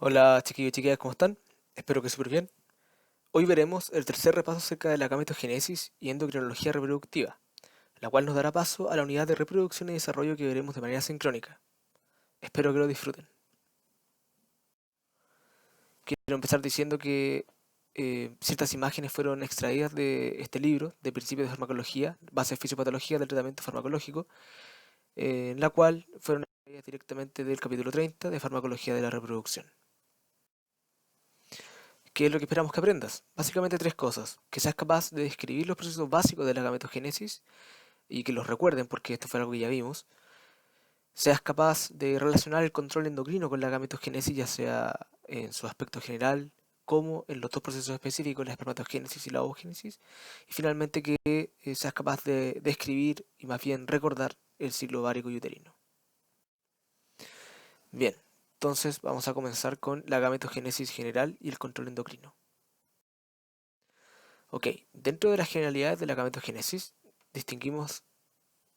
Hola chiquillos y chiquillas, ¿cómo están? Espero que súper bien. Hoy veremos el tercer repaso acerca de la gametogénesis y endocrinología reproductiva, la cual nos dará paso a la unidad de reproducción y desarrollo que veremos de manera sincrónica. Espero que lo disfruten. Quiero empezar diciendo que ciertas imágenes fueron extraídas de este libro, de Principios de Farmacología, Bases Fisiopatología del Tratamiento Farmacológico, en la cual fueron extraídas directamente del capítulo 30 de Farmacología de la Reproducción. ¿Qué es lo que esperamos que aprendas? Básicamente tres cosas. Que seas capaz de describir los procesos básicos de la gametogénesis y que los recuerden porque esto fue algo que ya vimos. Seas capaz de relacionar el control endocrino con la gametogénesis, ya sea en su aspecto general como en los dos procesos específicos, la espermatogénesis y la ovogénesis. Y finalmente que seas capaz de describir y más bien recordar el ciclo ovárico y uterino. Bien, entonces vamos a comenzar con la gametogénesis general y el control endocrino. Ok, dentro de las generalidades de la gametogénesis distinguimos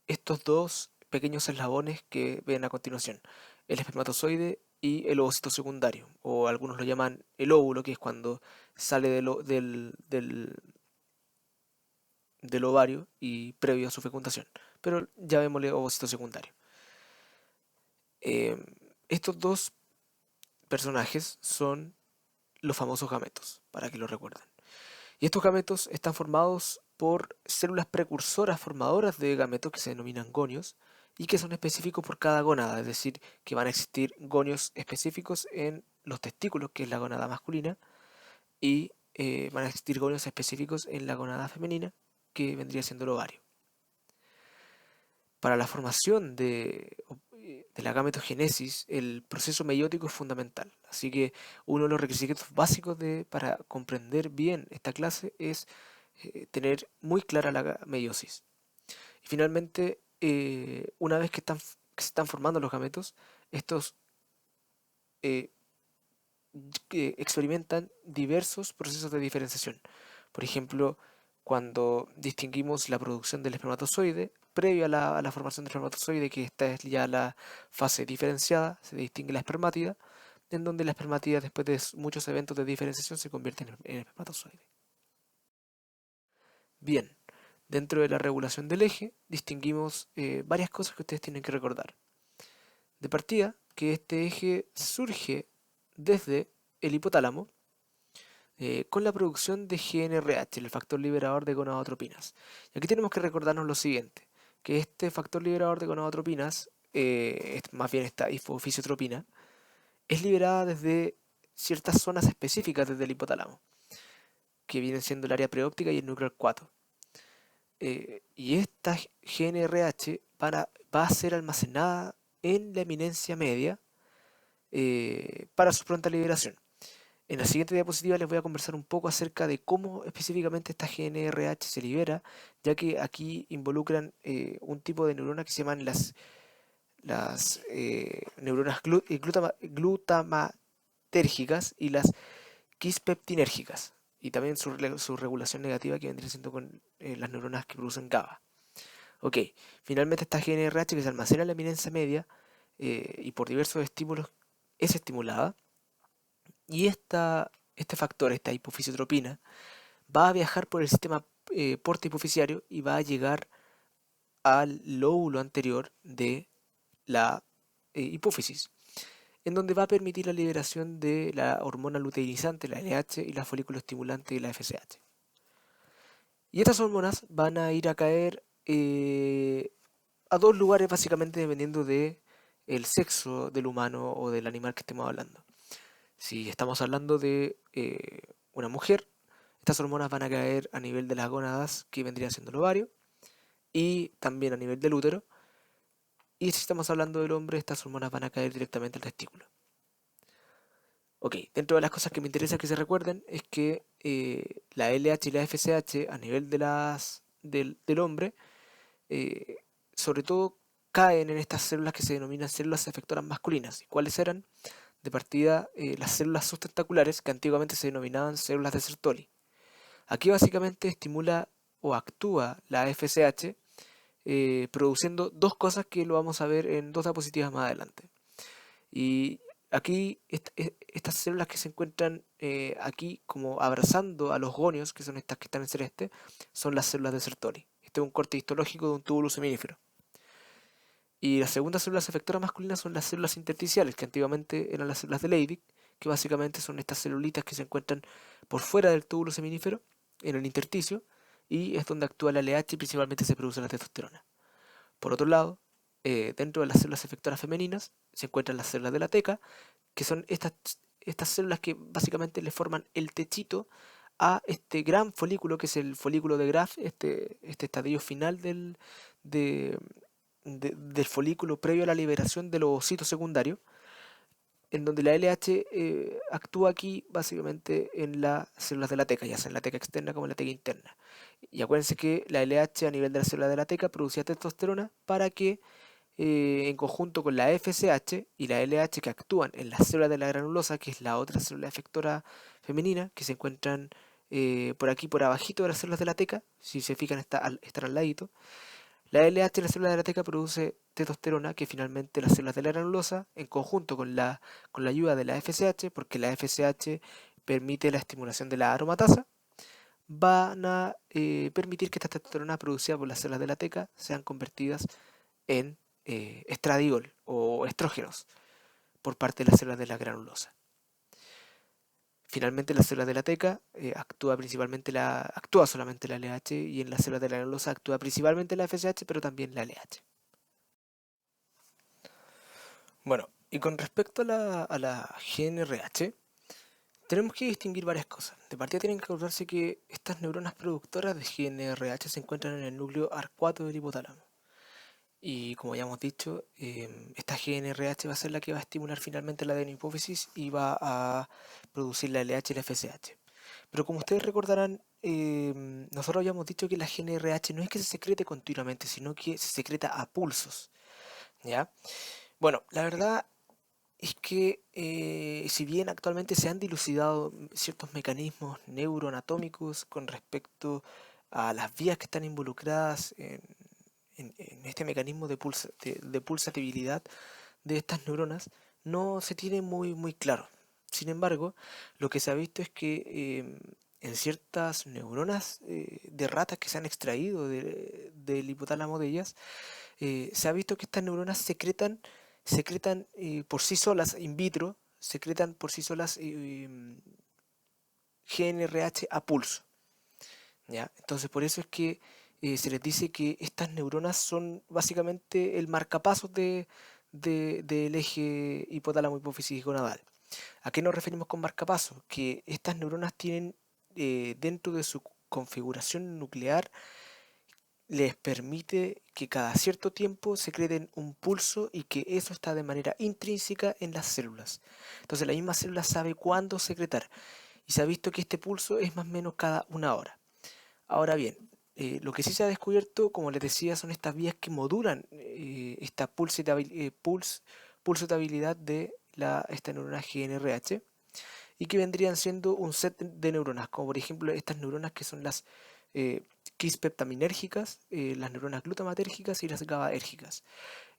estos dos pequeños eslabones que ven a continuación, el espermatozoide y el ovocito secundario, o algunos lo llaman el óvulo, que es cuando sale del ovario y previo a su fecundación, pero llamémosle ovocito secundario. Eh, Estos dos personajes son los famosos gametos, para que lo recuerden. Y estos gametos están formados por células precursoras formadoras de gametos que se denominan gonios y que son específicos por cada gónada, es decir, que van a existir gonios específicos en los testículos, que es la gónada masculina, y van a existir gonios específicos en la gónada femenina, que vendría siendo el ovario. Para la formación de la gametogénesis, el proceso meiótico es fundamental. Así que uno de los requisitos básicos para comprender bien esta clase es tener muy clara la meiosis. Y finalmente, una vez que se están formando los gametos, estos eh, que experimentan diversos procesos de diferenciación. Por ejemplo, cuando distinguimos la producción del espermatozoide, previo a la formación del espermatozoide, que esta es ya la fase diferenciada, se distingue la espermátida, en donde la espermátida, después de muchos eventos de diferenciación, se convierte en espermatozoide. Bien, dentro de la regulación del eje, distinguimos varias cosas que ustedes tienen que recordar. De partida, que este eje surge desde el hipotálamo, con la producción de GnRH, el factor liberador de gonadotropinas. Y aquí tenemos que recordarnos lo siguiente, que este factor liberador de gonadotropinas, más bien esta hipofisiotropina, es liberada desde ciertas zonas específicas desde el hipotálamo, que vienen siendo el área preóptica y el núcleo arcuato. Y esta GnRH va a ser almacenada en la eminencia media para su pronta liberación. En la siguiente diapositiva les voy a conversar un poco acerca de cómo específicamente esta GnRH se libera, ya que aquí involucran un tipo de neuronas que se llaman las neuronas glutamatérgicas y las quispeptinérgicas, y también su regulación negativa que vendría siendo con las neuronas que producen GABA. Ok, finalmente esta GnRH que se almacena en la eminencia media y por diversos estímulos es estimulada y este factor, esta hipofisiotropina, va a viajar por el sistema porta hipofisiario y va a llegar al lóbulo anterior de la hipófisis, en donde va a permitir la liberación de la hormona luteinizante, la LH, y la folículo estimulante, la FSH. Y estas hormonas van a ir a caer a dos lugares básicamente dependiendo de el sexo del humano o del animal que estemos hablando. Si estamos hablando de una mujer, estas hormonas van a caer a nivel de las gónadas que vendría siendo el ovario y también a nivel del útero. Y si estamos hablando del hombre, estas hormonas van a caer directamente al testículo. Ok, dentro de las cosas que me interesa que se recuerden es que la LH y la FSH a nivel del hombre, eh, sobre todo caen en estas células que se denominan células efectoras masculinas. ¿Cuáles eran? De partida, las células sustentaculares, que antiguamente se denominaban células de Sertoli. Aquí básicamente estimula o actúa la FSH produciendo dos cosas que lo vamos a ver en dos diapositivas más adelante. Y Aquí, estas células que se encuentran aquí como abrazando a los gonios, que son estas que están en celeste, son las células de Sertoli. Este es un corte histológico de un túbulo seminífero. Y las segundas células efectoras masculinas son las células intersticiales, que antiguamente eran las células de Leydig, que básicamente son estas celulitas que se encuentran por fuera del túbulo seminífero, en el intersticio, y es donde actúa la LH y principalmente se produce la testosterona. Por otro lado, dentro de las células efectoras femeninas se encuentran las células de la teca, que son estas células que básicamente le forman el techito a este gran folículo, que es el folículo de Graf, este estadio final de, del folículo previo a la liberación de los ovocitos secundarios, en donde la LH actúa aquí básicamente en las células de la teca, ya sea en la teca externa como en la teca interna. Y acuérdense que la LH a nivel de la célula de la teca producía testosterona para que en conjunto con la FSH y la LH que actúan en las células de la granulosa, que es la otra célula efectora femenina, que se encuentran por aquí por abajito de las células de la teca, si se fijan están al ladito. La LH en la célula de la teca produce testosterona que finalmente las células de la granulosa, en conjunto con la ayuda de la FSH, porque la FSH permite la estimulación de la aromatasa, van a permitir que esta testosterona producida por las células de la teca sean convertidas en estradiol o estrógenos por parte de las células de la granulosa. Finalmente, en las células de la teca actúa solamente la LH y en las células de la granulosa actúa principalmente la FSH, pero también la LH. Bueno, y con respecto a la GNRH, tenemos que distinguir varias cosas. De partida tienen que acordarse que estas neuronas productoras de GNRH se encuentran en el núcleo arcuato del hipotálamo. Y como ya hemos dicho, esta GNRH va a ser la que va a estimular finalmente la adenopófisis y va a producir la LH y la FSH. Pero como ustedes recordarán, nosotros habíamos dicho que la GNRH no es que se secrete continuamente, sino que se secreta a pulsos. ¿Ya? Bueno, la verdad es que si bien actualmente se han dilucidado ciertos mecanismos neuroanatómicos con respecto a las vías que están involucradas en este mecanismo de pulsatividad de estas neuronas, no se tiene muy claro. Sin embargo, lo que se ha visto es que en ciertas neuronas de ratas que se han extraído del hipotálamo de ellas, se ha visto que estas neuronas secretan por sí solas, in vitro, secretan por sí solas GNRH a pulso. ¿Ya? Entonces por eso es que se les dice que estas neuronas son básicamente el marcapasos del eje hipotálamo hipófisis gonadal. ¿A qué nos referimos con marcapasos? Que estas neuronas tienen dentro de su configuración nuclear les permite que cada cierto tiempo secreten un pulso y que eso está de manera intrínseca en las células. Entonces la misma célula sabe cuándo secretar y se ha visto que este pulso es más o menos cada una hora. Ahora bien, lo que sí se ha descubierto, como les decía, son estas vías que modulan esta pulsatabilidad de esta neurona GNRH y que vendrían siendo un set de neuronas, como por ejemplo estas neuronas que son las eh, quispeptaminérgicas, las neuronas glutamatérgicas y las GABAérgicas.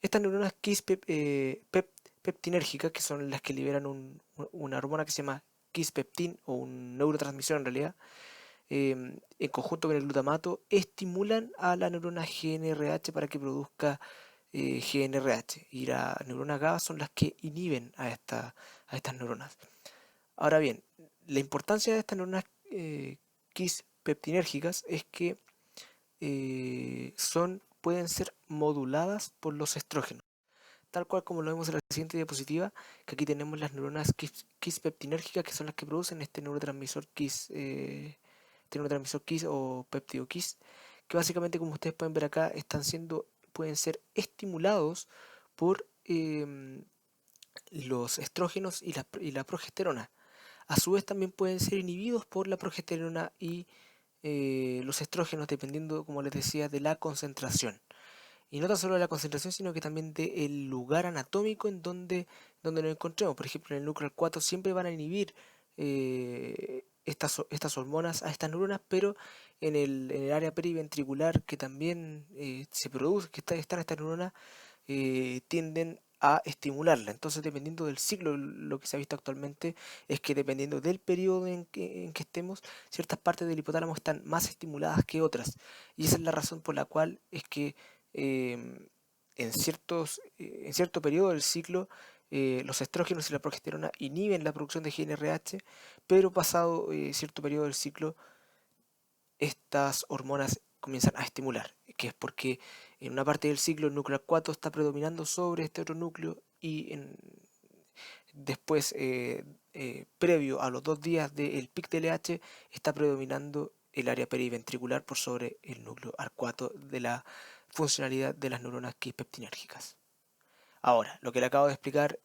Estas neuronas quispeptinérgicas, que son las que liberan una hormona que se llama quispeptin o un neurotransmisor en realidad, en conjunto con el glutamato, estimulan a la neurona GNRH para que produzca GNRH. Y las neuronas GABA son las que inhiben a estas neuronas. Ahora bien, la importancia de estas neuronas quispeptinérgicas es que pueden ser moduladas por los estrógenos. Tal cual como lo vemos en la siguiente diapositiva, que aquí tenemos las neuronas quispeptinérgicas, que son las que producen este neurotransmisor KIS o péptido KIS, que básicamente, como ustedes pueden ver acá, pueden ser estimulados por los estrógenos y la progesterona. A su vez también pueden ser inhibidos por la progesterona y los estrógenos, dependiendo, como les decía, de la concentración. Y no tan solo de la concentración, sino que también del lugar anatómico en donde nos encontremos. Por ejemplo, en el núcleo 4 siempre van a inhibir estas hormonas a estas neuronas, pero en el área periventricular que también se produce, están estas neuronas, tienden a estimularla. Entonces, dependiendo del ciclo, lo que se ha visto actualmente es que dependiendo del periodo en que estemos, ciertas partes del hipotálamo están más estimuladas que otras. Y esa es la razón por la cual es que en cierto periodo del ciclo los estrógenos y la progesterona inhiben la producción de GnRH, pero pasado cierto periodo del ciclo estas hormonas comienzan a estimular, que es porque en una parte del ciclo el núcleo acuato está predominando sobre este otro núcleo y después, previo a los 2 días del pic de LH, está predominando el área periventricular por sobre el núcleo arcuato de la funcionalidad de las neuronas quispeptinérgicas. Ahora, lo que le acabo de explicar,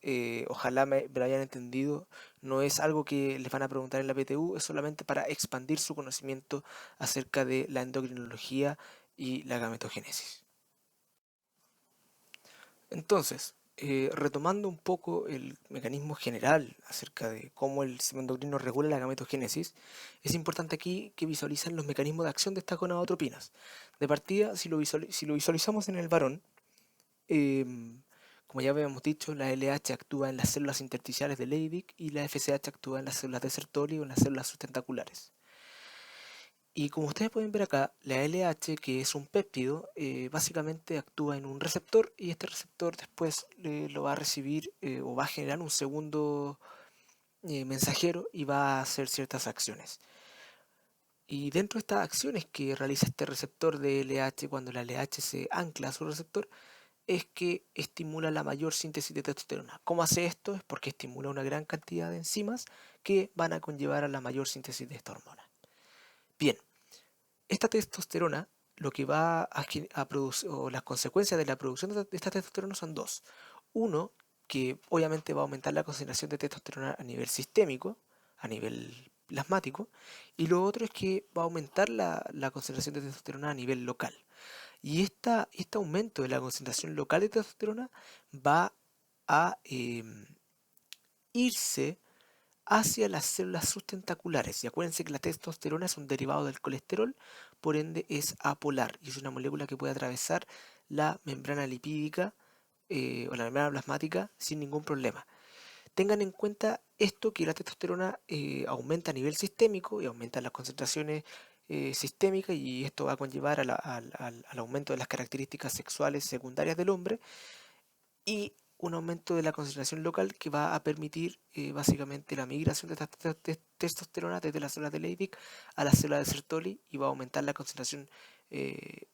ojalá me lo hayan entendido, no es algo que les van a preguntar en la PTU, es solamente para expandir su conocimiento acerca de la endocrinología y la gametogénesis. Entonces, retomando un poco el mecanismo general acerca de cómo el sistema endocrino regula la gametogénesis, es importante aquí que visualicen los mecanismos de acción de estas gonadotropinas. De partida, si lo visualizamos en el varón, em, como ya habíamos dicho, la LH actúa en las células intersticiales de Leydig y la FSH actúa en las células de Sertoli o en las células sustentaculares. Y como ustedes pueden ver acá, la LH, que es un péptido, básicamente actúa en un receptor y este receptor después lo va a recibir o va a generar un segundo mensajero y va a hacer ciertas acciones. Y dentro de estas acciones que realiza este receptor de LH cuando la LH se ancla a su receptor, es que estimula la mayor síntesis de testosterona. ¿Cómo hace esto? Es porque estimula una gran cantidad de enzimas que van a conllevar a la mayor síntesis de esta hormona. Bien, esta testosterona lo que va a producir, o las consecuencias de la producción de esta testosterona son dos. Uno, que obviamente va a aumentar la concentración de testosterona a nivel sistémico, a nivel plasmático, y lo otro es que va a aumentar la concentración de testosterona a nivel local. Y este aumento de la concentración local de testosterona va a irse hacia las células sustentaculares. Y acuérdense que la testosterona es un derivado del colesterol, por ende es apolar y es una molécula que puede atravesar la membrana lipídica o la membrana plasmática sin ningún problema. Tengan en cuenta esto, que la testosterona aumenta a nivel sistémico y aumenta las concentraciones sistémicas, y esto va a conllevar al aumento de las características sexuales secundarias del hombre y un aumento de la concentración local que va a permitir básicamente la migración de esta testosterona desde las células de Leydig a las células de Sertoli y va a aumentar la concentración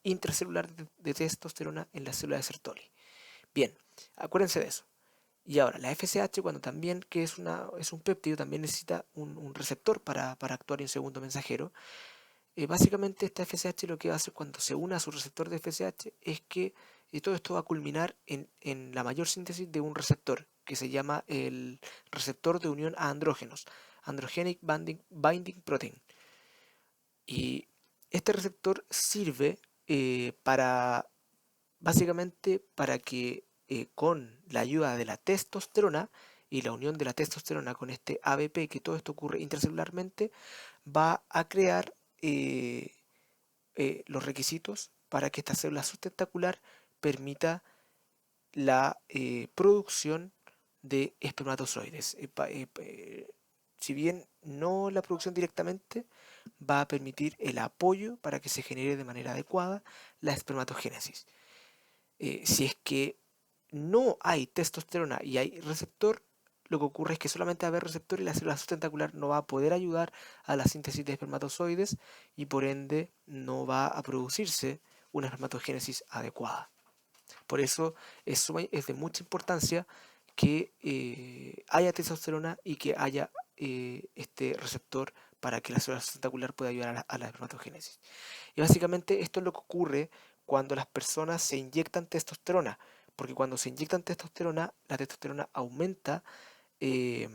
intracelular de testosterona en las células de Sertoli. Bien, acuérdense de eso. Y ahora, la FSH, cuando también, que es un péptido, también necesita un receptor para actuar en segundo mensajero. Básicamente esta FSH lo que hace cuando se une a su receptor de FSH es que todo esto va a culminar en la mayor síntesis de un receptor que se llama el receptor de unión a andrógenos, Androgenic Binding Protein. Y este receptor sirve básicamente para que con la ayuda de la testosterona y la unión de la testosterona con este ABP, que todo esto ocurre intracelularmente, va a crear los requisitos para que esta célula sustentacular permita la producción de espermatozoides. Si bien no la producción directamente, va a permitir el apoyo para que se genere de manera adecuada la espermatogénesis. Si es que no hay testosterona y hay receptor, lo que ocurre es que solamente va a haber receptor y la célula sustentacular no va a poder ayudar a la síntesis de espermatozoides y por ende no va a producirse una espermatogénesis adecuada. Por eso es de mucha importancia que haya testosterona y que haya este receptor para que la célula sustentacular pueda ayudar a la espermatogénesis. Y básicamente esto es lo que ocurre cuando las personas se inyectan testosterona, porque cuando se inyectan testosterona, la testosterona aumenta eh,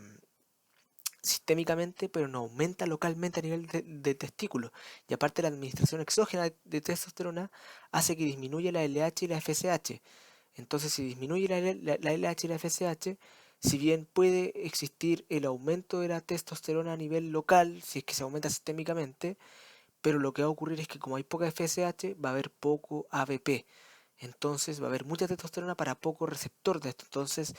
sistémicamente, pero no aumenta localmente a nivel de testículo. Y aparte la administración exógena de testosterona hace que disminuya la LH y la FSH. Entonces, si disminuye la LH y la FSH, si bien puede existir el aumento de la testosterona a nivel local, si es que se aumenta sistémicamente, pero lo que va a ocurrir es que como hay poca FSH, va a haber poco ABP. Entonces va a haber mucha testosterona para poco receptor de esto. Entonces,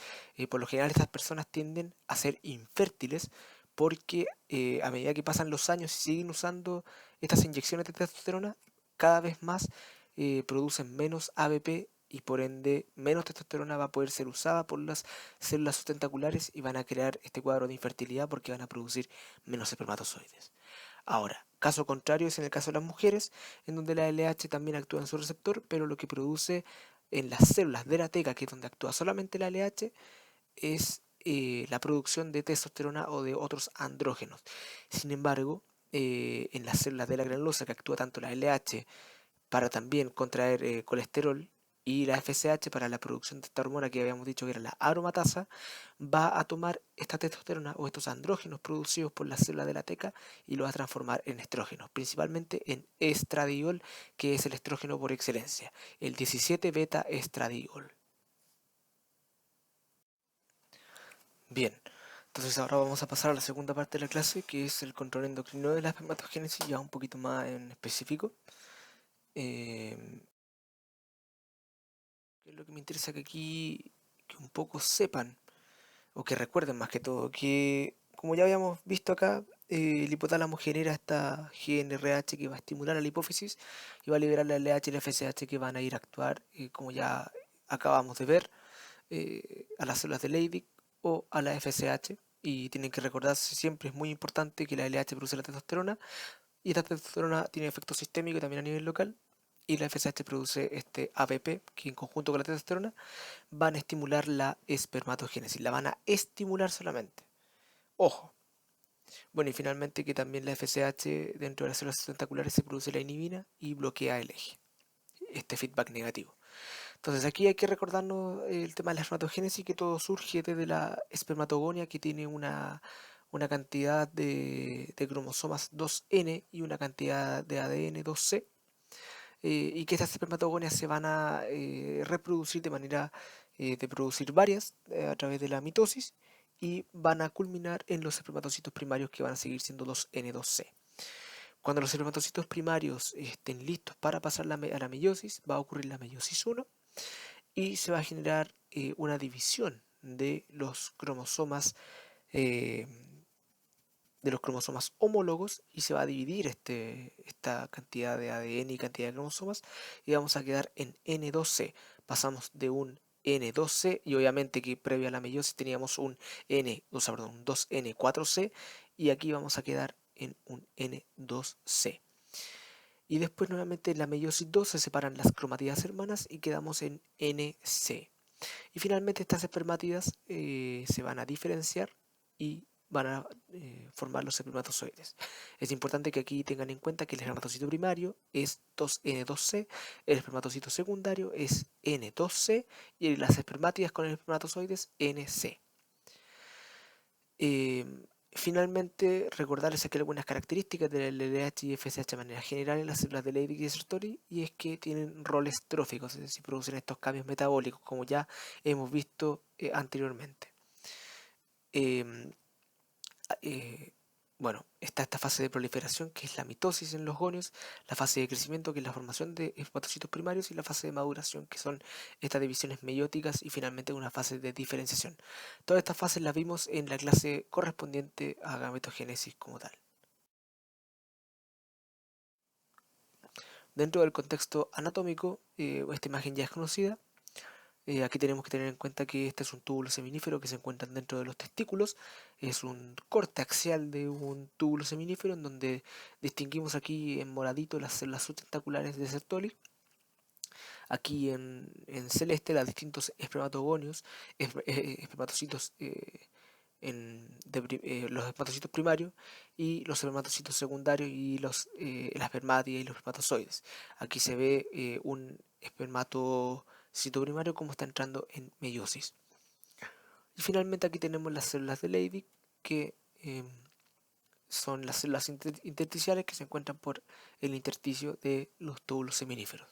por lo general estas personas tienden a ser infértiles porque a medida que pasan los años y siguen usando estas inyecciones de testosterona, cada vez más producen menos ABP y por ende menos testosterona va a poder ser usada por las células sustentaculares y van a crear este cuadro de infertilidad porque van a producir menos espermatozoides. Ahora, caso contrario es en el caso de las mujeres, en donde la LH también actúa en su receptor, pero lo que produce en las células de la teca, que es donde actúa solamente la LH, es la producción de testosterona o de otros andrógenos. Sin embargo, en las células de la granulosa, que actúa tanto la LH para también contraer colesterol y la FSH para la producción de esta hormona que habíamos dicho que era la aromatasa, va a tomar esta testosterona o estos andrógenos producidos por las células de la teca y lo va a transformar en estrógenos, principalmente en estradiol, que es el estrógeno por excelencia, el 17 beta estradiol. Bien, entonces ahora vamos a pasar a la segunda parte de la clase, que es el control endocrino de la espermatogénesis, ya un poquito más en específico. Eh, que es lo que me interesa que aquí que un poco sepan, o que recuerden más que todo, que como ya habíamos visto acá, el hipotálamo genera esta GNRH que va a estimular a la hipófisis y va a liberar la LH y la FSH que van a ir a actuar, como ya acabamos de ver, a las células de Leydig o a la FSH. Y tienen que recordarse siempre, es muy importante que la LH produce la testosterona y esta testosterona tiene efecto sistémico también a nivel local. Y la FSH produce este APP, que en conjunto con la testosterona van a estimular la espermatogénesis, la van a estimular solamente. Ojo. Bueno, y finalmente que también la FSH dentro de las células tentaculares se produce la inhibina y bloquea el eje, este feedback negativo. Entonces aquí hay que recordarnos el tema de la espermatogénesis, que todo surge desde la espermatogonia que tiene una cantidad de cromosomas 2N y una cantidad de ADN 2C, y que estas espermatogonias se van a reproducir de manera de producir varias a través de la mitosis y van a culminar en los espermatocitos primarios que van a seguir siendo 2N2C. Cuando los espermatocitos primarios estén listos para pasar a la meiosis, va a ocurrir la meiosis 1 y se va a generar una división eh, de los cromosomas homólogos y se va a dividir esta cantidad de ADN y cantidad de cromosomas y vamos a quedar en N2C. Pasamos de un N2C y obviamente que previo a la meiosis teníamos un 2N4C y aquí vamos a quedar en un N2C. Y después nuevamente en la meiosis 2 se separan las cromatidas hermanas y quedamos en NC. Y finalmente estas espermátidas se van a diferenciar y van a formar los espermatozoides. Es importante que aquí tengan en cuenta que el espermatocito primario es 2N2C, el espermatocito secundario es N2C y las espermátidas con el espermatozoides NC. Finalmente, recordarles aquí algunas características del LDH y FSH de manera general en las células de Leydig y Sertoli, y es que tienen roles tróficos, es decir, producen estos cambios metabólicos, como ya hemos visto anteriormente. Eh, eh, bueno, está esta fase de proliferación, que es la mitosis en los gonios, la fase de crecimiento, que es la formación de espermatocitos primarios, y la fase de maduración, que son estas divisiones meióticas, y finalmente una fase de diferenciación. Todas estas fases las vimos en la clase correspondiente a gametogénesis como tal. Dentro del contexto anatómico, esta imagen ya es conocida. Aquí tenemos que tener en cuenta que este es un túbulo seminífero que se encuentra dentro de los testículos. Es un corte axial de un túbulo seminífero en donde distinguimos aquí en moradito las células subtentaculares de Sertoli. Aquí en celeste los distintos espermatogonios, espermatocitos, los espermatocitos primarios y los espermatocitos secundarios y las espermátidas y los espermatozoides. Aquí se ve un espermatocito primario como está entrando en meiosis. Y finalmente aquí tenemos las células de Leydig, que son las células intersticiales que se encuentran por el intersticio de los túbulos seminíferos.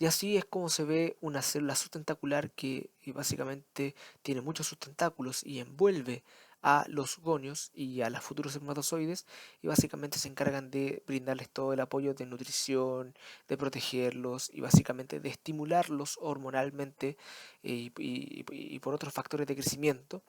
Y así es como se ve una célula sustentacular que básicamente tiene muchos sustentáculos y envuelve a los gonios y a los futuros espermatozoides y básicamente se encargan de brindarles todo el apoyo de nutrición, de protegerlos y básicamente de estimularlos hormonalmente y por otros factores de crecimiento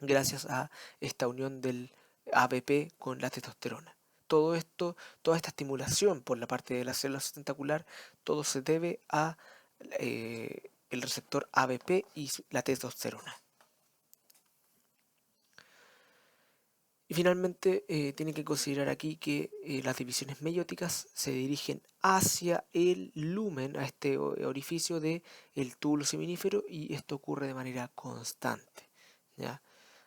gracias a esta unión del ABP con la testosterona. Todo esto, toda esta estimulación por la parte de la célula sustentacular, todo se debe a el receptor ABP y la testosterona. Y finalmente tienen que considerar aquí que las divisiones meióticas se dirigen hacia el lumen, a este orificio del túbulo seminífero y esto ocurre de manera constante, ¿ya?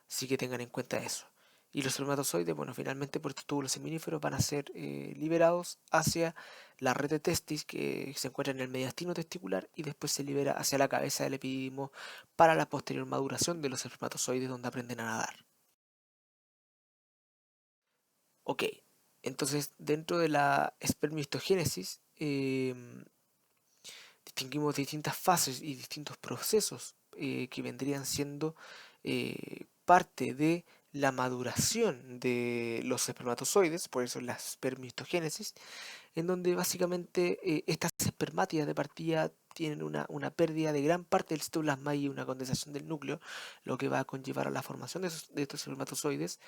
Así que tengan en cuenta eso. Y los espermatozoides, bueno, finalmente por estos túbulos seminíferos van a ser liberados hacia la red de testis que se encuentra en el mediastino testicular y después se libera hacia la cabeza del epididimo para la posterior maduración de los espermatozoides donde aprenden a nadar. Ok, entonces dentro de la espermistogénesis distinguimos distintas fases y distintos procesos que vendrían siendo parte de la maduración de los espermatozoides, por eso la espermistogénesis, en donde básicamente estas espermátidas de partida tienen una pérdida de gran parte del citoplasma y una condensación del núcleo, lo que va a conllevar a la formación de estos espermatozoides.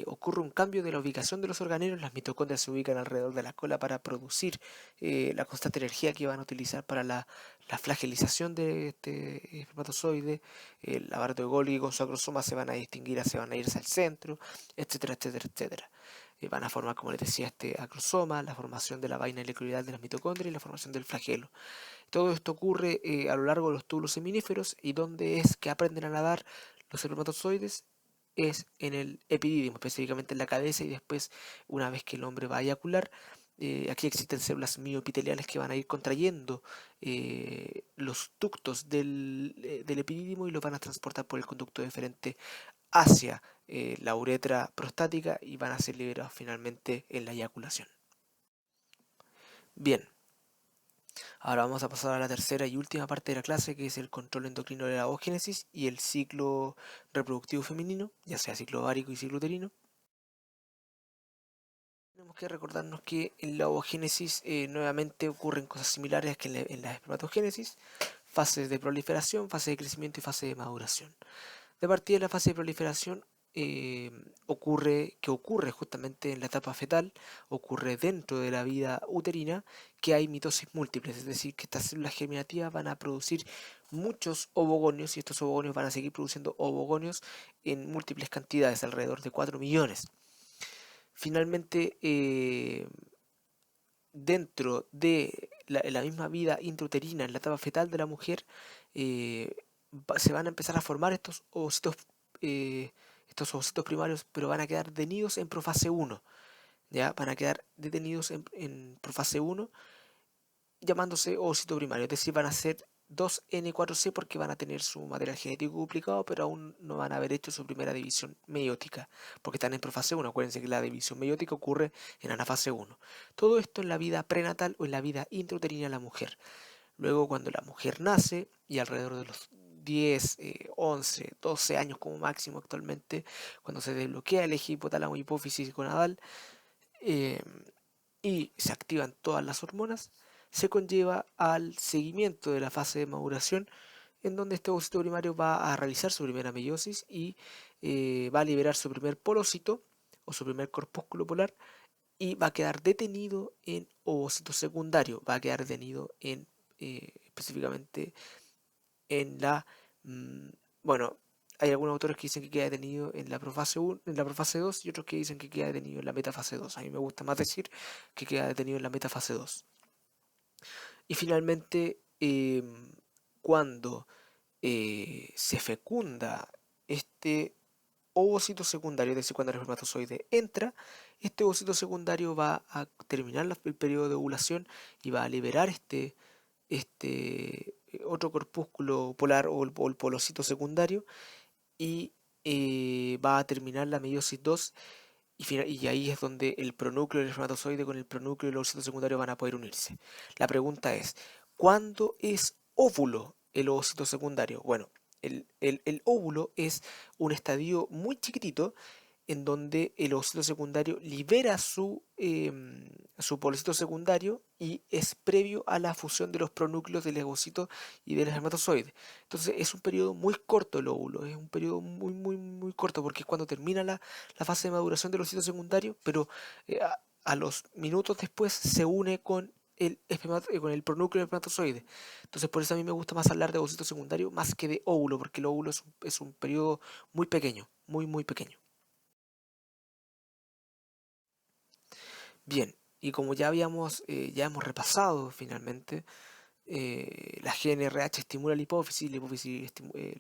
Ocurre un cambio de la ubicación de los organelos, las mitocondrias se ubican alrededor de la cola para producir la constante energía que van a utilizar para la flagelización de este espermatozoide, el aparato de Golgi con su acrosoma se van a distinguir, se van a ir hacia el centro, etcétera, etcétera, etcétera. Van a formar, como les decía, este acrosoma, la formación de la vaina electroidal de las mitocondrias y la formación del flagelo. Todo esto ocurre a lo largo de los túbulos seminíferos y donde es que aprenden a nadar los espermatozoides es en el epidídimo, específicamente en la cabeza y después, una vez que el hombre va a eyacular, aquí existen células mioepiteliales que van a ir contrayendo los ductos del epidídimo y los van a transportar por el conducto deferente hacia la uretra prostática y van a ser liberados finalmente en la eyaculación. Bien, ahora vamos a pasar a la tercera y última parte de la clase, que es el control endocrino de la ovogénesis y el ciclo reproductivo femenino, ya sea ciclo ovárico y ciclo uterino. Tenemos que recordarnos que en la ovogénesis nuevamente ocurren cosas similares que en la espermatogénesis, fases de proliferación, fase de crecimiento y fase de maduración. De partida de la fase de proliferación ocurre justamente en la etapa fetal, ocurre dentro de la vida uterina, que hay mitosis múltiples, es decir, que estas células germinativas van a producir muchos ovogonios y estos ovogonios van a seguir produciendo ovogonios en múltiples cantidades, alrededor de 4 millones. Finalmente, dentro de la misma vida intrauterina, en la etapa fetal de la mujer, se van a empezar a formar estos ovocitos primarios, pero van a quedar detenidos en profase 1, ¿ya? Van a quedar detenidos en profase 1, llamándose ovocito primario, es decir, van a ser 2N4C porque van a tener su material genético duplicado, pero aún no van a haber hecho su primera división meiótica, porque están en profase 1. Acuérdense que la división meiótica ocurre en anafase 1. Todo esto en la vida prenatal o en la vida intrauterina de la mujer. Luego, cuando la mujer nace, y alrededor de los 10, 11, 12 años como máximo actualmente, cuando se desbloquea el eje hipotálamo hipófisis gonadal eh, y se activan todas las hormonas, se conlleva al seguimiento de la fase de maduración, en donde este ovocito primario va a realizar su primera meiosis y va a liberar su primer polocito o su primer corpúsculo polar y va a quedar detenido en ovocito secundario, va a quedar detenido en específicamente en la bueno, hay algunos autores que dicen que queda detenido en la profase 1, en la profase 2 y otros que dicen que queda detenido en la metafase 2. A mí me gusta más decir que queda detenido en la metafase 2. Y finalmente, cuando se fecunda este ovocito secundario, es decir, cuando el espermatozoide entra, este ovocito secundario va a terminar el periodo de ovulación y va a liberar otro corpúsculo polar o el polocito secundario y va a terminar la meiosis 2 y ahí es donde el pronúcleo del espermatozoide con el pronúcleo del ovocito secundario van a poder unirse. La pregunta es, ¿Cuándo es óvulo el ovocito secundario? Bueno, el óvulo es un estadio muy chiquitito en donde el ovocito secundario libera su policito secundario y es previo a la fusión de los pronúcleos del ovocito y del espermatozoide. Entonces es un periodo muy corto el óvulo, es un periodo muy corto porque es cuando termina la fase de maduración del ovocito secundario, pero a los minutos después se une con el pronúcleo del espermatozoide. Entonces por eso a mí me gusta más hablar de ovocito secundario más que de óvulo, porque el óvulo es un periodo muy pequeño, muy pequeño. Bien, y como ya hemos repasado finalmente, la GNRH estimula la hipófisis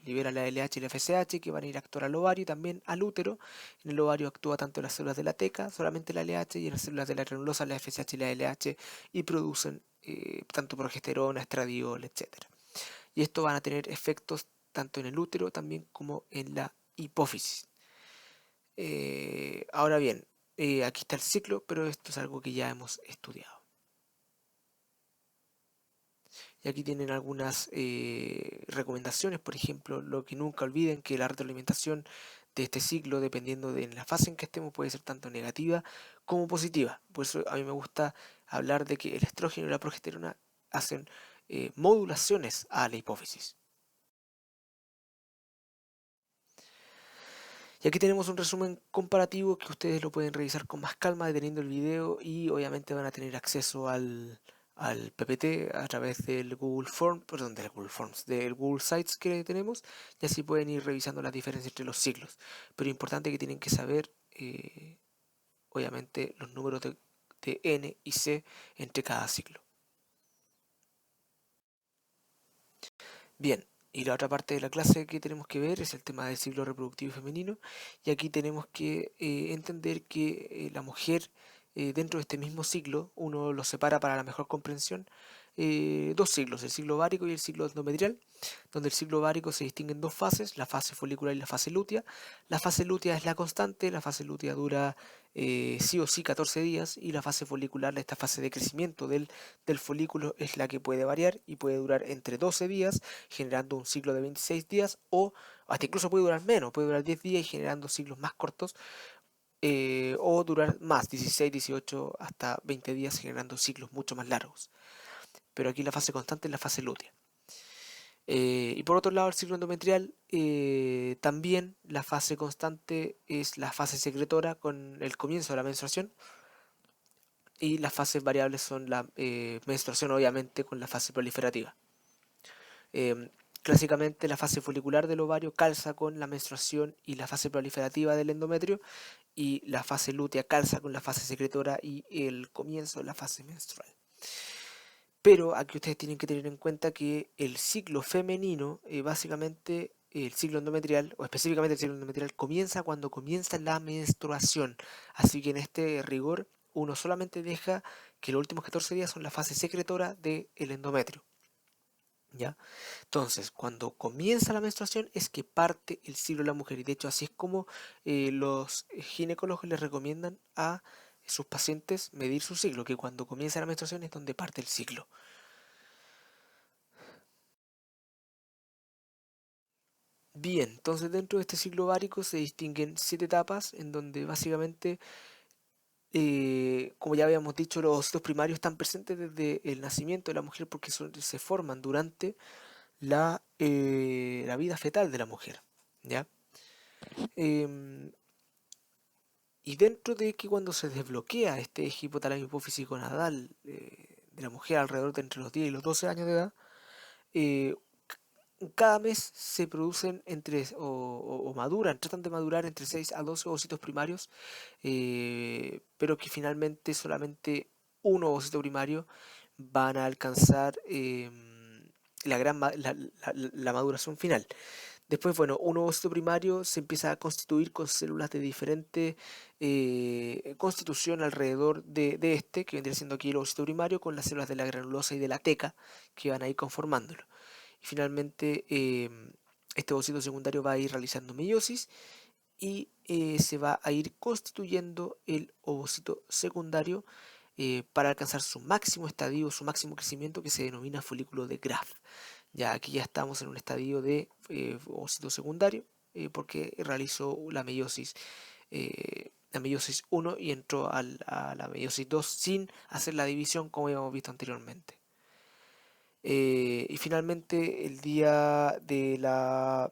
libera la LH y la FSH que van a ir a actuar al ovario y también al útero. En el ovario actúa tanto en las células de la teca, solamente la LH, y en las células de la granulosa la FSH y la LH y producen tanto progesterona, estradiol, etcétera. Y esto van a tener efectos tanto en el útero también como en la hipófisis. Ahora bien, aquí está el ciclo, pero esto es algo que ya hemos estudiado. Y aquí tienen algunas recomendaciones, por ejemplo, lo que nunca olviden que la retroalimentación de este ciclo, dependiendo de la fase en que estemos, puede ser tanto negativa como positiva. Por eso a mí me gusta hablar de que el estrógeno y la progesterona hacen modulaciones a la hipófisis. Y aquí tenemos un resumen comparativo que ustedes lo pueden revisar con más calma deteniendo el video y obviamente van a tener acceso al PPT a través del Google Form, perdón, del Google Forms, del Google Sites que tenemos y así pueden ir revisando las diferencias entre los ciclos. Pero importante que tienen que saber, obviamente, los números de N y C entre cada ciclo. Bien, y la otra parte de la clase que tenemos que ver es el tema del ciclo reproductivo femenino. Y aquí tenemos que entender que la mujer, dentro de este mismo ciclo, uno lo separa para la mejor comprensión, dos ciclos, el ciclo ovárico y el ciclo endometrial, donde el ciclo ovárico se distingue en dos fases, la fase folicular y la fase lútea. La fase lútea es la constante, la fase lútea dura sí o sí 14 días y la fase folicular, esta fase de crecimiento del folículo, es la que puede variar y puede durar entre 12 días, generando un ciclo de 26 días o hasta incluso puede durar menos, puede durar 10 días y generando ciclos más cortos o durar más, 16, 18 hasta 20 días generando ciclos mucho más largos. Pero aquí la fase constante es la fase lútea. Y por otro lado, el ciclo endometrial, también la fase constante es la fase secretora con el comienzo de la menstruación y las fases variables son la menstruación obviamente con la fase proliferativa. Eh, Clásicamente la fase folicular del ovario calza con la menstruación y la fase proliferativa del endometrio y la fase lútea calza con la fase secretora y el comienzo de la fase menstrual. Pero aquí ustedes tienen que tener en cuenta que el ciclo femenino, básicamente el ciclo endometrial, o específicamente el ciclo endometrial, comienza cuando comienza la menstruación. Así que en este rigor uno solamente deja que los últimos 14 días son la fase secretora del endometrio. ¿Ya? Entonces, cuando comienza la menstruación es que parte el ciclo de la mujer. Y de hecho así es como los ginecólogos les recomiendan a sus pacientes medir su ciclo, que cuando comienza la menstruación es donde parte el ciclo. Bien, entonces dentro de este ciclo ovárico se distinguen 7 etapas en donde básicamente, como ya habíamos dicho, los ovocitos primarios están presentes desde el nacimiento de la mujer porque se forman durante la vida fetal de la mujer, ¿ya? Em, y dentro de que cuando se desbloquea este eje hipotálamo hipófisis gonadal de la mujer alrededor de entre los 10 y los 12 años de edad, eh, cada mes se producen o maduran, tratan de madurar entre 6 a 12 ovocitos primarios, pero que finalmente solamente un ovocito primario van a alcanzar la maduración final. Después, bueno, un ovocito primario se empieza a constituir con células de diferente constitución alrededor de este, que vendría siendo aquí el ovocito primario, con las células de la granulosa y de la teca, que van a ir conformándolo. Y finalmente, este ovocito secundario va a ir realizando meiosis y se va a ir constituyendo el ovocito secundario para alcanzar su máximo estadio, su máximo crecimiento, que se denomina folículo de Graf. Ya aquí ya estamos en un estadio de ovocito secundario, porque realizó la meiosis 1 y entró a la meiosis 2 sin hacer la división como habíamos visto anteriormente. Y finalmente el día de la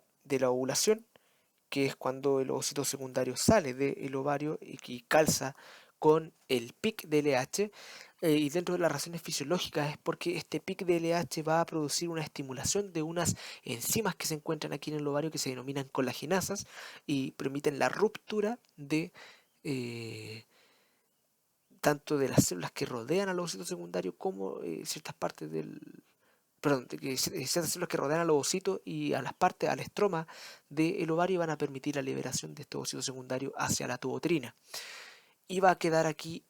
ovulación, que es cuando el ovocito secundario sale del ovario y que calza con el pic de LH, y dentro de las razones fisiológicas es porque este pic de LH va a producir una estimulación de unas enzimas que se encuentran aquí en el ovario que se denominan colagenasas y permiten la ruptura de eh, tanto de las células que rodean al ovocito secundario como ciertas partes perdón, ciertas células que rodean al ovocito y a las partes, al estroma del ovario van a permitir la liberación de este ovocito secundario hacia la tubotrina. Y va a quedar aquí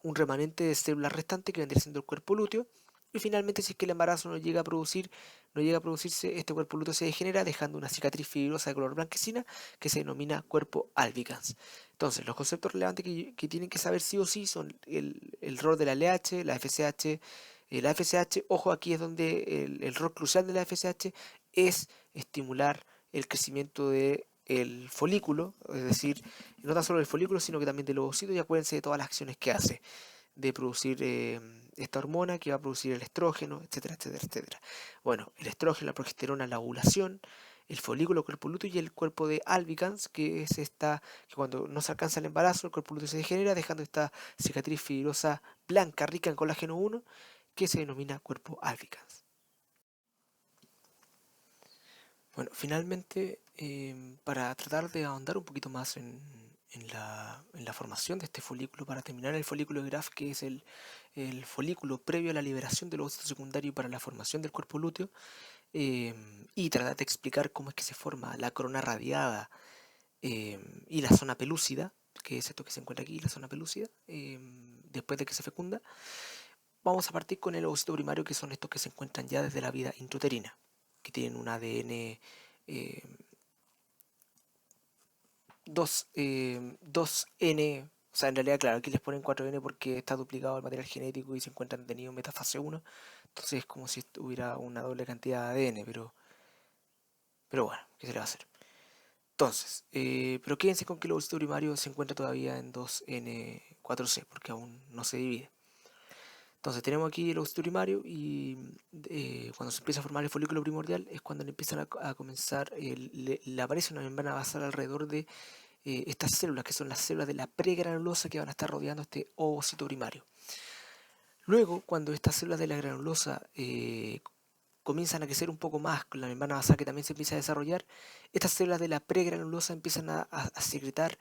un remanente de células restantes que vendría siendo el cuerpo lúteo. Y finalmente, si es que el embarazo no llega a producirse, este cuerpo lúteo se degenera dejando una cicatriz fibrosa de color blanquecina que se denomina cuerpo albicans. Entonces, los conceptos relevantes que tienen que saber sí o sí son el rol de la LH, la FSH. La FSH, ojo, aquí es donde el rol crucial de la FSH es estimular el crecimiento del folículo, es decir, no tan solo del folículo, sino que también del ovocito, y acuérdense de todas las acciones que hace, de producir esta hormona que va a producir el estrógeno, etcétera, etcétera, etcétera. Bueno, el estrógeno, la progesterona, la ovulación, el folículo, el cuerpo lúteo y el cuerpo de albicans, que es esta, que cuando no se alcanza el embarazo, el cuerpo lúteo se degenera, dejando esta cicatriz fibrosa blanca, rica en colágeno 1, que se denomina cuerpo albicans. Bueno, finalmente, para tratar de ahondar un poquito más en la formación de este folículo, para terminar el folículo de Graf, que es el folículo previo a la liberación del ovocito secundario para la formación del cuerpo lúteo, y tratar de explicar cómo es que se forma la corona radiada y la zona pelúcida, que es esto que se encuentra aquí, la zona pelúcida, después de que se fecunda, vamos a partir con el ovocito primario, que son estos que se encuentran ya desde la vida intrauterina, que tienen un ADN 2N, o sea, en realidad, claro, aquí les ponen 4N porque está duplicado el material genético y se encuentran teniendo metafase 1, entonces es como si hubiera una doble cantidad de ADN, pero bueno, ¿qué se le va a hacer? Entonces, pero quédense con que el ovocito primario se encuentra todavía en 2N4C, porque aún no se divide. Entonces tenemos aquí el ovocito primario y cuando se empieza a formar el folículo primordial es cuando le empiezan a comenzar, le aparece una membrana basal alrededor de estas células, que son las células de la pregranulosa que van a estar rodeando este ovocito primario. Luego, cuando estas células de la granulosa comienzan a crecer un poco más con la membrana basal que también se empieza a desarrollar, estas células de la pregranulosa empiezan a secretar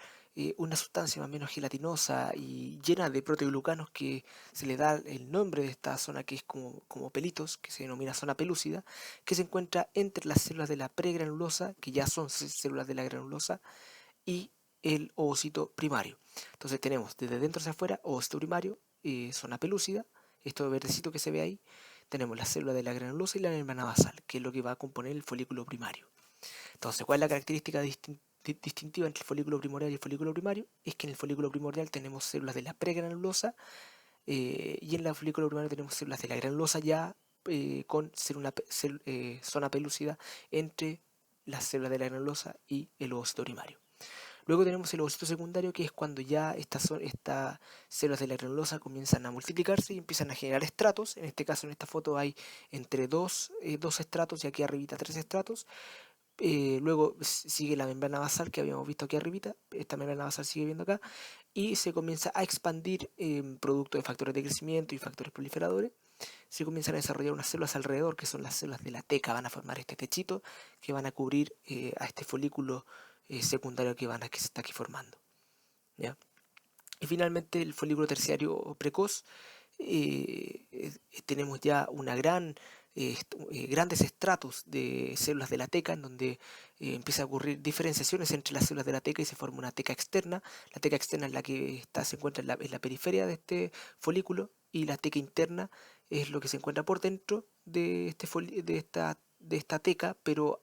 una sustancia más o menos gelatinosa y llena de proteoglucanos que se le da el nombre de esta zona que es como pelitos, que se denomina zona pelúcida, que se encuentra entre las células de la pregranulosa, que ya son células de la granulosa, y el ovocito primario. Entonces tenemos desde dentro hacia afuera ovocito primario, zona pelúcida, esto verdecito que se ve ahí, tenemos la célula de la granulosa y la membrana basal, que es lo que va a componer el folículo primario. Entonces, ¿cuál es la característica distintiva entre el folículo primordial y el folículo primario? Es que en el folículo primordial tenemos células de la pregranulosa y en el folículo primario tenemos células de la granulosa ya con zona pelúcida entre las células de la granulosa y el ovocito primario. Luego tenemos el ovocito secundario, que es cuando ya estas células de la granulosa comienzan a multiplicarse y empiezan a generar estratos. En este caso, en esta foto hay entre dos estratos y aquí arribita tres estratos. Luego sigue la membrana basal que habíamos visto aquí arribita. Esta membrana basal sigue viendo acá. Y se comienza a expandir producto de factores de crecimiento y factores proliferadores. Se comienzan a desarrollar unas células alrededor, que son las células de la teca, van a formar este techito que van a cubrir a este folículo secundario que se está aquí formando. ¿Ya? Y finalmente el folículo terciario precoz, tenemos ya grandes estratos de células de la teca, en donde empieza a ocurrir diferenciaciones entre las células de la teca y se forma una teca externa. La teca externa es la que se encuentra en la periferia de este folículo, y la teca interna es lo que se encuentra por dentro de esta teca, pero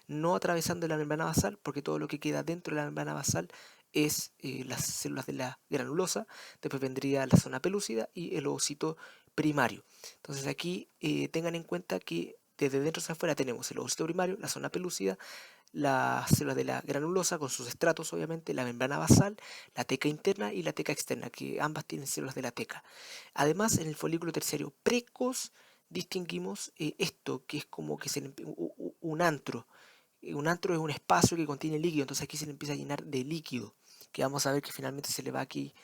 no atravesando la membrana basal, porque todo lo que queda dentro de la membrana basal es las células de la granulosa, después vendría la zona pelúcida y el ovocito primario. Entonces aquí tengan en cuenta que desde dentro hacia afuera tenemos el ovocito primario, la zona pelúcida, las células de la granulosa con sus estratos, obviamente, la membrana basal, la teca interna y la teca externa, que ambas tienen células de la teca. Además, en el folículo terciario precoz distinguimos esto, que es como que un antro. Un antro es un espacio que contiene líquido, entonces aquí se le empieza a llenar de líquido, que vamos a ver que finalmente se le va aquí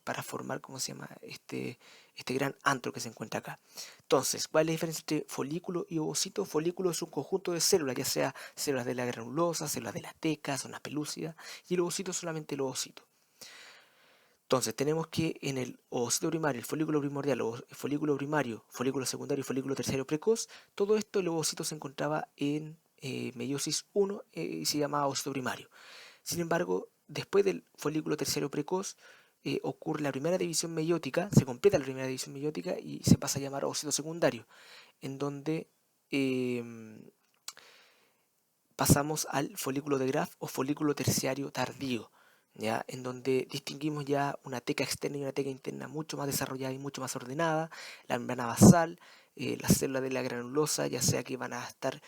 para formar, ¿cómo se llama? Este gran antro que se encuentra acá. Entonces, ¿cuál es la diferencia entre folículo y ovocito? Folículo es un conjunto de células, ya sea células de la granulosa, células de la teca, zonas pelúcidas, y el ovocito es solamente el ovocito. Entonces, tenemos que en el ovocito primario, el folículo primordial, el folículo primario, folículo secundario y folículo terciario precoz, todo esto el ovocito se encontraba en meiosis 1 y se llamaba ovocito primario. Sin embargo, después del folículo terciario precoz, ocurre la primera división meiótica, se completa la primera división meiótica y se pasa a llamar ovocito secundario, en donde pasamos al folículo de Graf o folículo terciario tardío, ¿ya? En donde distinguimos ya una teca externa y una teca interna mucho más desarrollada y mucho más ordenada, la membrana basal, las células de la granulosa, ya sea que van a estar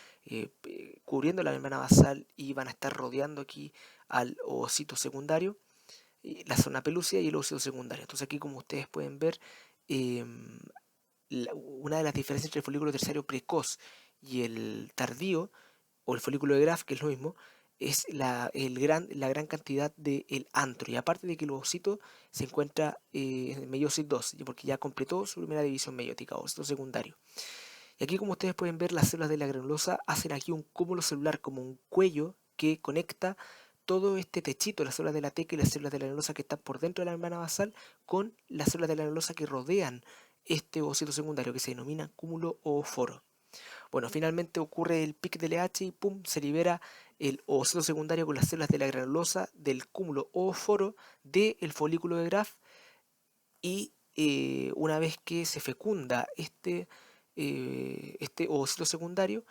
cubriendo la membrana basal y van a estar rodeando aquí al ovocito secundario, la zona pelúcida y el ovocito secundario. Entonces aquí, como ustedes pueden ver, eh, una de las diferencias entre el folículo terciario precoz y el tardío o el folículo de Graf, que es lo mismo, es la gran cantidad del antro. Y aparte de que el ovocito se encuentra en meiosis 2, porque ya completó su primera división meiótica, ovocito secundario. Y aquí, como ustedes pueden ver, las células de la granulosa hacen aquí un cúmulo celular, como un cuello que conecta todo este techito, las células de la teca y las células de la granulosa que están por dentro de la membrana basal, con las células de la granulosa que rodean este ovocito secundario, que se denomina cúmulo o foro. Bueno, finalmente ocurre el pic de LH y pum, se libera el ovocito secundario con las células de la granulosa del cúmulo o foro del folículo de Graf y una vez que se fecunda este ovocito secundario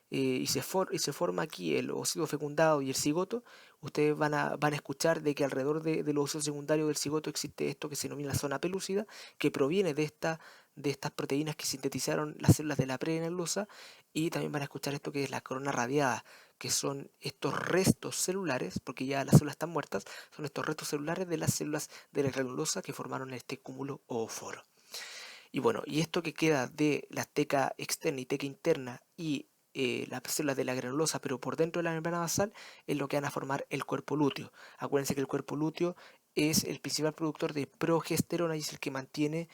y se forma aquí el ovocito fecundado y el cigoto, ustedes van a escuchar de que alrededor del ovocito secundario del cigoto existe esto que se denomina la zona pelúcida, que proviene de estas proteínas que sintetizaron las células de la pregranulosa, y también van a escuchar esto que es la corona radiada, que son estos restos celulares, porque ya las células están muertas, son estos restos celulares de las células de la granulosa que formaron este cúmulo o foro. Y bueno, y esto que queda de la teca externa y teca interna y las células de la granulosa, pero por dentro de la membrana basal, es lo que van a formar el cuerpo lúteo. Acuérdense que el cuerpo lúteo es el principal productor de progesterona y es el que mantiene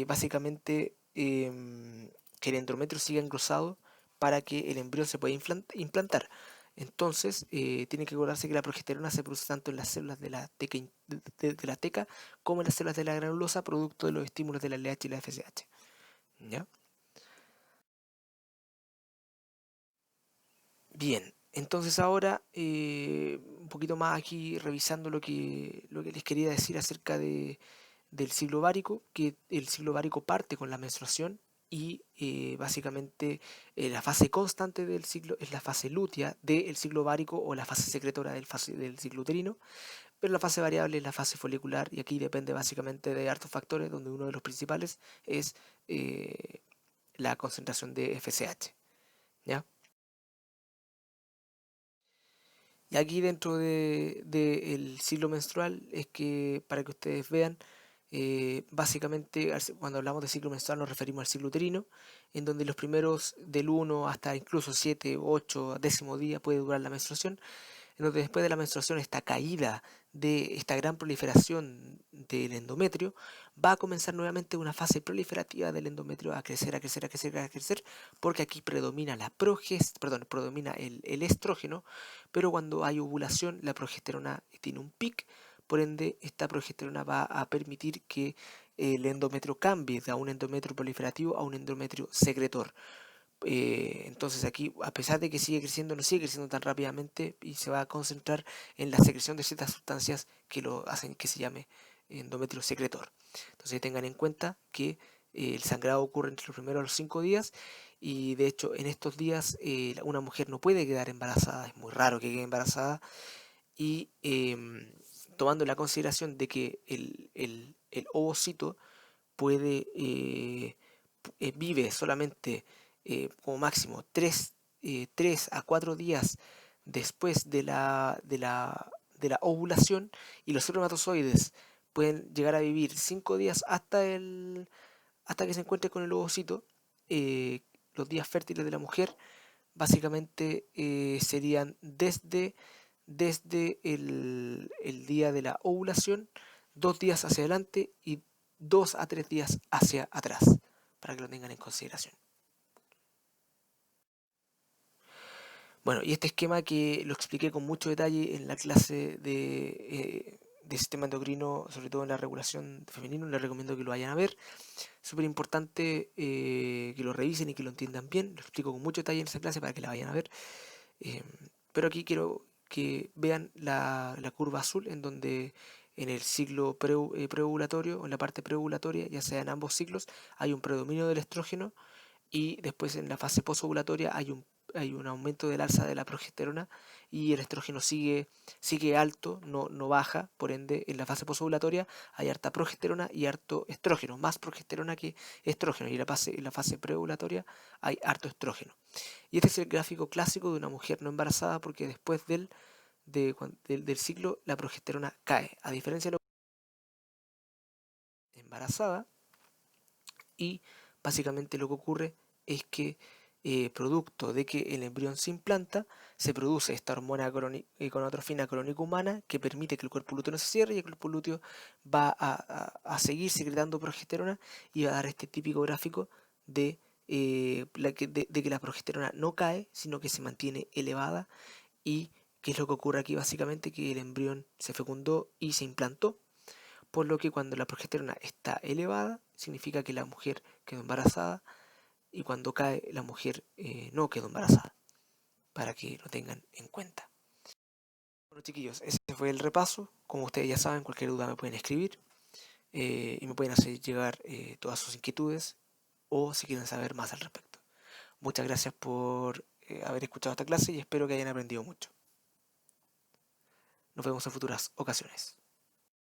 básicamente que el endometrio siga engrosado para que el embrión se pueda implantar. Entonces, tiene que acordarse que la progesterona se produce tanto en las células de la teca, de la teca como en las células de la granulosa, producto de los estímulos de la LH y la FSH. ¿Ya? Bien, entonces ahora un poquito más aquí revisando lo que les quería decir acerca del ciclo ovárico, que el ciclo ovárico parte con la menstruación y básicamente la fase constante del ciclo es la fase lútea del ciclo ovárico o la fase secretora del ciclo uterino, pero la fase variable es la fase folicular y aquí depende básicamente de hartos factores, donde uno de los principales es eh, la concentración de FSH. ¿Ya? Y aquí dentro del ciclo menstrual es que, para que ustedes vean, básicamente cuando hablamos de ciclo menstrual nos referimos al ciclo uterino, en donde los primeros del 1 hasta incluso 7, 8, décimo día puede durar la menstruación, en donde después de la menstruación esta caída de esta gran proliferación del endometrio va a comenzar nuevamente una fase proliferativa del endometrio a crecer, a crecer, a crecer, a crecer, porque aquí predomina predomina el estrógeno, pero cuando hay ovulación la progesterona tiene un pic, por ende esta progesterona va a permitir que el endometrio cambie de un endometrio proliferativo a un endometrio secretor. Entonces aquí, a pesar de que sigue creciendo, no sigue creciendo tan rápidamente y se va a concentrar en la secreción de ciertas sustancias que lo hacen que se llame endometrio secretor. Entonces tengan en cuenta que el sangrado ocurre entre los primeros a los 5 días y de hecho en estos días una mujer no puede quedar embarazada, es muy raro que quede embarazada y tomando la consideración de que el ovocito puede, vive solamente como máximo 3 a 4 días después de la ovulación, y los espermatozoides pueden llegar a vivir 5 días hasta que se encuentre con el ovocito. eh, los días fértiles de la mujer básicamente serían desde el día de la ovulación, 2 días hacia adelante y 2 a 3 días hacia atrás, para que lo tengan en consideración. Bueno, y este esquema que lo expliqué con mucho detalle en la clase de sistema endocrino, sobre todo en la regulación femenino, les recomiendo que lo vayan a ver. Súper importante que lo revisen y que lo entiendan bien. Lo explico con mucho detalle en esa clase para que la vayan a ver. Eh, pero aquí quiero que vean la curva azul, en donde en el ciclo preovulatorio o en la parte preovulatoria, ya sea en ambos ciclos, hay un predominio del estrógeno, y después en la fase posovulatoria hay un aumento del alza de la progesterona, y el estrógeno sigue alto, no baja. Por ende, en la fase posovulatoria hay harta progesterona y harto estrógeno, más progesterona que estrógeno, y en la fase preovulatoria hay harto estrógeno. Y este es el gráfico clásico de una mujer no embarazada, porque después del ciclo la progesterona cae, a diferencia de la embarazada. Y básicamente lo que ocurre es que, producto de que el embrión se implanta, se produce esta hormona gonadotrofina crónica humana, que permite que el cuerpo lúteo no se cierre, y el cuerpo lúteo va a seguir secretando progesterona, y va a dar este típico gráfico de que la progesterona no cae, sino que se mantiene elevada. ¿Y qué es lo que ocurre aquí? Básicamente que el embrión se fecundó y se implantó, por lo que cuando la progesterona está elevada, significa que la mujer quedó embarazada, y cuando cae, la mujer no quedó embarazada, para que lo tengan en cuenta. Bueno, chiquillos, ese fue el repaso. Como ustedes ya saben, cualquier duda me pueden escribir, y me pueden hacer llegar todas sus inquietudes, o si quieren saber más al respecto. Muchas gracias por haber escuchado esta clase, y espero que hayan aprendido mucho. Nos vemos en futuras ocasiones.